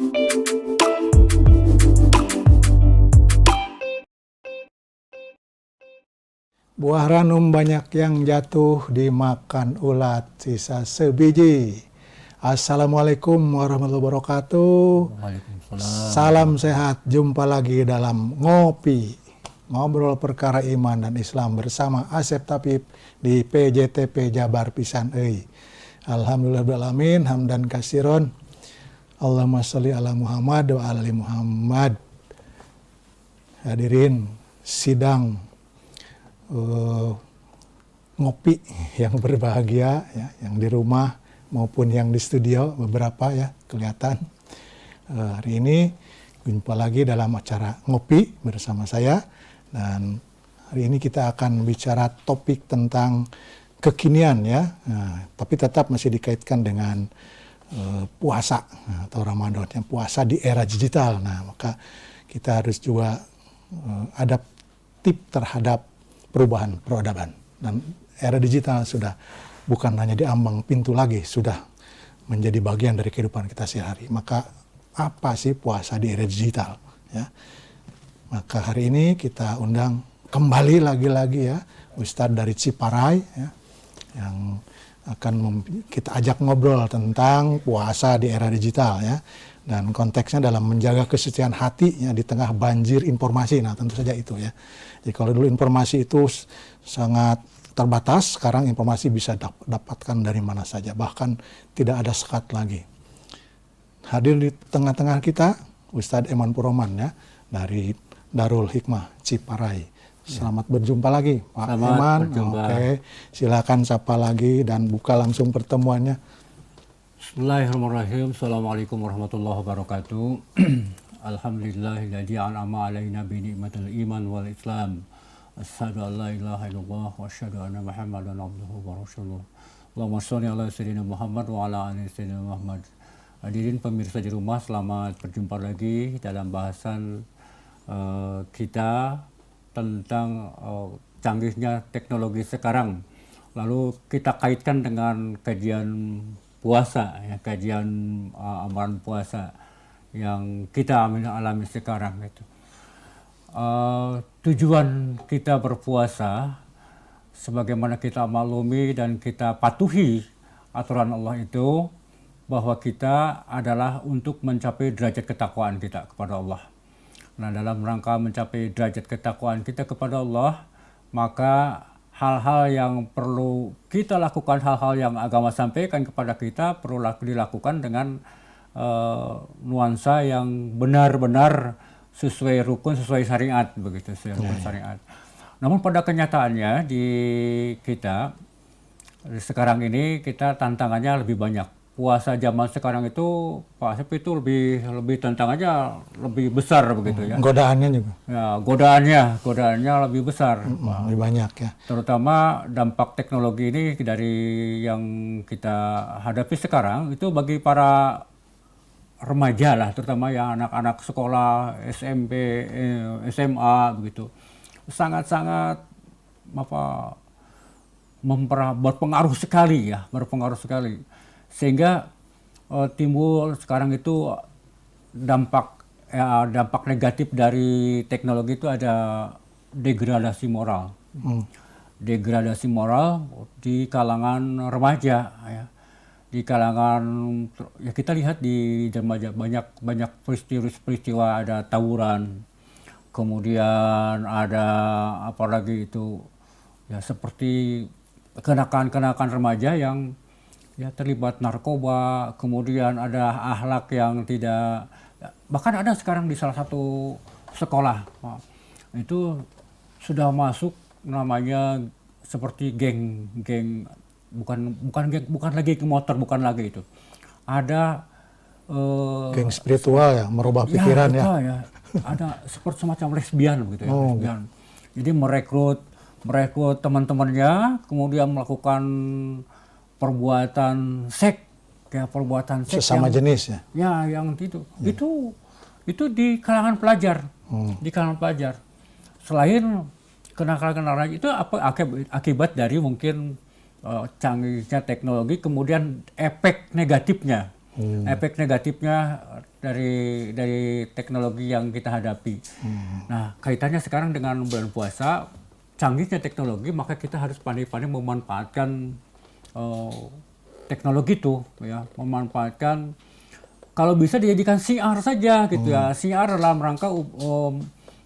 Buah ranum banyak yang jatuh dimakan ulat, sisa sebiji. Assalamualaikum warahmatullahi wabarakatuh. Waalaikumsalam. Salam sehat, jumpa lagi dalam Ngopi, Ngobrol Perkara Iman dan Islam bersama Asep Tapib di PJTP Jabar Pisan Euy. Alhamdulillahirrahmanirrahim, hamdan kasiron. Allahumma sholli ala Muhammad wa ala ali Muhammad. Hadirin sidang ngopi yang berbahagia ya, yang di rumah maupun yang di studio beberapa ya kelihatan. Hari ini jumpa lagi dalam acara ngopi bersama saya, dan hari ini kita akan bicara topik tentang kekinian ya, tapi tetap masih dikaitkan dengan puasa atau Ramadan, yang puasa di era digital. Nah, maka kita harus juga adaptif terhadap perubahan peradaban, dan era digital sudah bukan hanya di ambang pintu lagi, sudah menjadi bagian dari kehidupan kita sehari-hari. Maka apa sih puasa di era digital ya? Maka hari ini kita undang kembali lagi-lagi ya Ustadz dari Ciparai ya, yang akan kita ajak ngobrol tentang puasa di era digital ya, dan konteksnya dalam menjaga kesucian hati ya di tengah banjir informasi. Nah, tentu saja itu ya. Jadi kalau dulu informasi itu sangat terbatas, sekarang informasi bisa dapatkan dari mana saja, bahkan tidak ada sekat lagi. Hadir di tengah-tengah kita Ustadz Eman Puroman ya, dari Darul Hikmah Ciparai. Selamat berjumpa lagi Pak Eman. Oke, silakan sapa lagi dan buka langsung pertemuannya. Bismillahirrahmanirrahim. Assalamualaikum warahmatullahi wabarakatuh. Alhamdulillahilladzi an'ama alaina bi ni'matil iman wal islam. Asyhadu an la ilaha illallah wa asyhadu anna Muhammadan abduhu wa rasuluh. Allahumma shalli ala sayyidina Muhammad wa ala ali sayyidina Muhammad. Hadirin pemirsa di rumah, selamat berjumpa lagi dalam bahasan kita tentang canggihnya teknologi sekarang. Lalu kita kaitkan dengan kajian puasa, ya, kajian amalan puasa yang kita alami sekarang itu. Tujuan kita berpuasa, sebagaimana kita maklumi dan kita patuhi aturan Allah itu, bahwa kita adalah untuk mencapai derajat ketakwaan kita kepada Allah. Nah, dalam rangka mencapai derajat ketakwaan kita kepada Allah, maka hal-hal yang perlu kita lakukan, hal-hal yang agama sampaikan kepada kita perlu dilakukan dengan nuansa yang benar-benar sesuai rukun, sesuai syariat, begitu, sesuai rukun syariat. Namun pada kenyataannya di kita sekarang ini kita tantangannya lebih banyak. Puasa zaman sekarang itu Pak Asep itu lebih tantangannya lebih besar begitu ya. Godaannya juga. Ya, godaannya lebih besar. Lebih banyak ya. Terutama dampak teknologi ini dari yang kita hadapi sekarang itu bagi para remaja lah, terutama yang anak-anak sekolah SMP, SMA begitu, sangat-sangat berpengaruh sekali ya, sehingga timbul sekarang itu dampak negatif dari teknologi itu ada degradasi moral. Degradasi moral di kalangan remaja ya. Di kalangan ya, kita lihat di remaja banyak peristiwa, ada tawuran, kemudian ada apalagi itu ya seperti kenakan remaja yang ya terlibat narkoba, kemudian ada akhlak yang tidak, bahkan ada sekarang di salah satu sekolah itu sudah masuk namanya seperti geng bukan lagi geng motor, bukan lagi itu. Ada geng spiritual ya, merubah pikiran ya. Ada seperti semacam lesbian begitu ya, lesbian. Jadi merekrut teman-temannya, kemudian melakukan perbuatan seks sesama jenis ya. Ya, yang itu. Itu di kalangan pelajar. Di kalangan pelajar. Selain kenakalan itu apa akibat dari mungkin canggihnya teknologi, kemudian efek negatifnya. efek negatifnya dari teknologi yang kita hadapi. Nah, kaitannya sekarang dengan bulan puasa, canggihnya teknologi, maka kita harus pandai-pandai memanfaatkan teknologi itu, ya, memanfaatkan kalau bisa dijadikan siar saja gitu ya, siar dalam rangka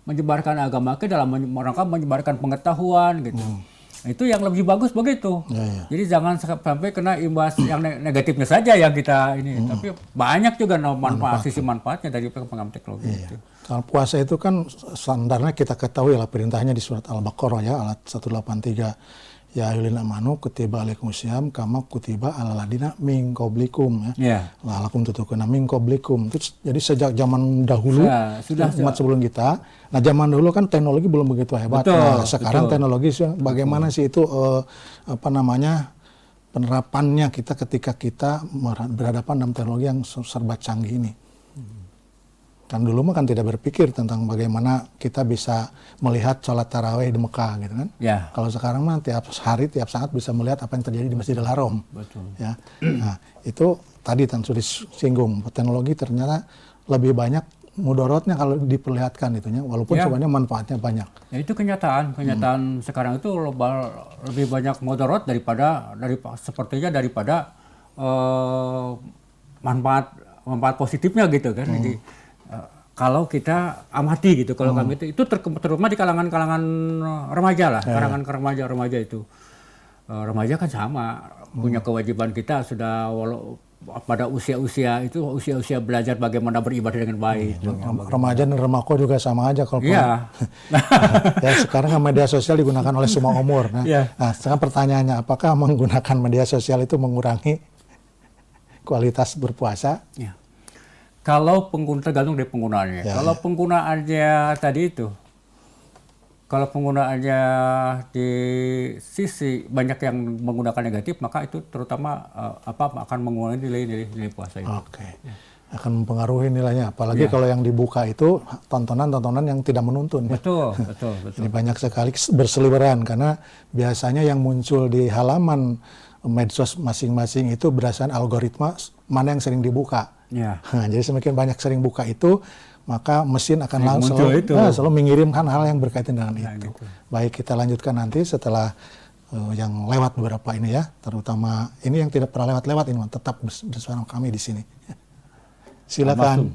menyebarkan agama kita, dalam rangka menyebarkan pengetahuan gitu. Itu yang lebih bagus begitu. Jadi jangan sampai kena imbas yang negatifnya saja yang kita ini, tapi banyak juga sisi manfaatnya dari pengembangan teknologi itu. Kalau puasa itu kan standarnya kita ketahui lah perintahnya di surat Al-Baqarah ya, ayat 183. Ya ayyuhallazina amanu kutiba alaikumusiyam kama kutiba alal ladina min qablikum ya. La'allakum tattaqun min qablikum. Jadi sejak zaman dahulu umat sebelum kita. Nah, zaman dahulu kan teknologi belum begitu hebat. Nah, sekarang teknologi bagaimana sih itu penerapannya kita ketika kita berhadapan dengan teknologi yang serba canggih ini. Kan dulu mah kan tidak berpikir tentang bagaimana kita bisa melihat sholat tarawih di Mekah gitu kan. Kalau sekarang mah tiap hari, tiap saat bisa melihat apa yang terjadi di Masjidil Haram. Ya. Nah, itu tadi sudah disinggung, teknologi ternyata lebih banyak mudorotnya kalau diperlihatkan itunya, walaupun sebenarnya manfaatnya banyak. Ya, itu kenyataan sekarang itu lebih banyak mudorot daripada manfaat positifnya gitu kan. Jadi kalau kita amati gitu, kalau kami itu terutama di kalangan remaja lah, kalangan remaja itu. Remaja kan sama, punya kewajiban kita sudah pada usia-usia belajar bagaimana beribadah dengan baik. Remaja dan remako juga sama aja kalau ya sekarang media sosial digunakan oleh semua umur. Nah, sekarang pertanyaannya, apakah menggunakan media sosial itu mengurangi kualitas berpuasa? Kalau tergantung dari penggunaannya. Kalau penggunaannya tadi itu, kalau penggunaannya di sisi banyak yang menggunakan negatif, maka itu terutama akan mengurangi nilai puasa itu. Akan mempengaruhi nilainya. Apalagi kalau yang dibuka itu tontonan-tontonan yang tidak menuntun. Betul. Ini banyak sekali berseliweran karena biasanya yang muncul di halaman medsos masing-masing itu berdasarkan algoritma mana yang sering dibuka. Nah, jadi semakin banyak sering buka itu, maka mesin akan selalu mengirimkan hal yang berkaitan dengan itu. Baik, kita lanjutkan nanti setelah yang lewat beberapa ini ya, terutama ini yang tidak pernah lewat ini tetap bersama kami di sini. Silakan.